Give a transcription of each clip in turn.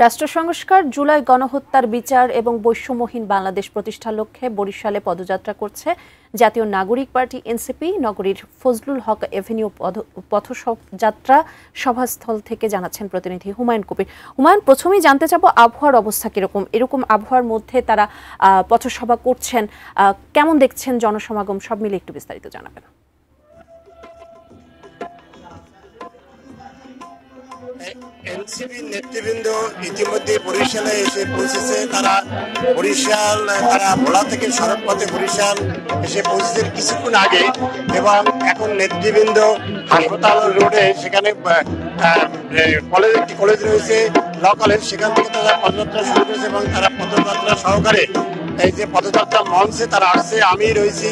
রাষ্ট্র সংস্কার, জুলাই গণহত্যার বিচার এবং বৈষম্যহীন বাংলাদেশ প্রতিষ্ঠার লক্ষ্যে বরিশালে পদযাত্রা করছে জাতীয় নাগরিক পার্টি এনসিপি। নগরীর ফজলুল হক এভিনিউ পথযাত্রা সভাস্থল থেকে জানাচ্ছেন প্রতিনিধি হুমায়ুন কবির। হুমায়ুন, প্রথমেই জানতে চাবো আবহাওয়ার অবস্থা কিরকম? এরকম আবহাওয়ার মধ্যে তারা পথসভা করছেন, কেমন দেখছেন জনসমাগম, সব মিলে একটু বিস্তারিত জানাবেন। এনসিপি নেতৃবৃন্দ ইতিমধ্যে বরিশালে এসে পৌঁছেছে। তারা ভোলা থেকে সড়ক পথে বরিশাল এসে পৌঁছেছেন কিছুক্ষণ আগে, এবং এখন নেতৃবৃন্দ হাসপাতাল রোডে, সেখানে একটি কলেজ রয়েছে, ল কলেজ, সেখান থেকে তারা পদযাত্রা শুরু করেছে এবং তারা পদযাত্রা সহকারে এই যে পদযাত্রা মঞ্চে তারা আসছে। আমি রয়েছি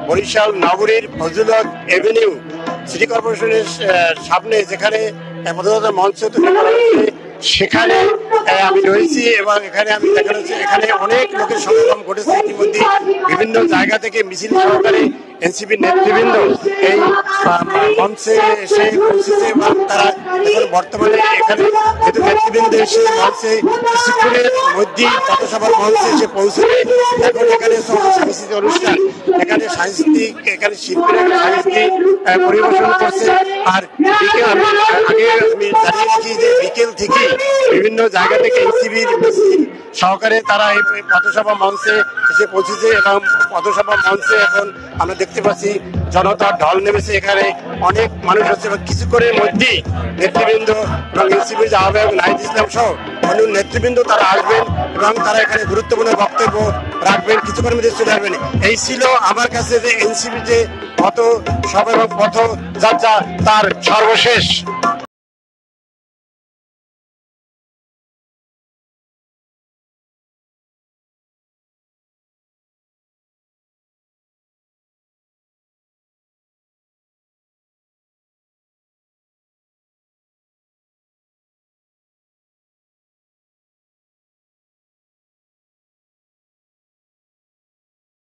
বরিশাল নগরীর ফজলুল হক এভিনিউ সিটি কর্পোরেশনের সামনে, যেখানে পদযাত্রা মঞ্চ তৈরি করা হয়েছে, সেখানে আমি রয়েছি এবং এখানে আমি দেখা যাচ্ছে এখানে অনেক লোকের সমাগম ঘটেছে। ইতিমধ্যে বিভিন্ন জায়গা থেকে মিছিল সহকারে এনসিপির নেতৃবৃন্দ এই মঞ্চে এসে পৌঁছেছে এবং তারা এখন বর্তমানে এখানে যেহেতু নেতৃবৃন্দ এসে মঞ্চে কিছুক্ষণের মধ্যেই পথসভার মঞ্চে এসে পৌঁছেছে। এখন এখানে সাংস্কৃতিক অনুষ্ঠান, এখানে শিল্পীরা সাংস্কৃতিক পরিবেশন করছে। আর বিকেল আমি জানিয়ে রাখি যে বিকেল থেকে বিভিন্ন জায়গা থেকে এনসিপির সহকারে তারা এই পথসভা মঞ্চে এসে পৌঁছেছে এবং পথসভা মঞ্চে এখন আমরা দেখতে পাচ্ছি জনতার ঢল নেমেছে। এখানে অনেক মানুষ হচ্ছে এবং কিছুক্ষণের মধ্যেই নেতৃবৃন্দ এবং এনসিপির যে আহ্বায়ক নাহিদ ইসলাম সহ অন্য নেতৃবৃন্দ তারা আসবেন এবং তারা এখানে গুরুত্বপূর্ণ বক্তব্য রাখবেন, কিছুক্ষণের মধ্যে চলে আসবেন। এই ছিল আমার কাছে যে এনসিপির যে পথসভা এবং পথযাত্রা তার সর্বশেষ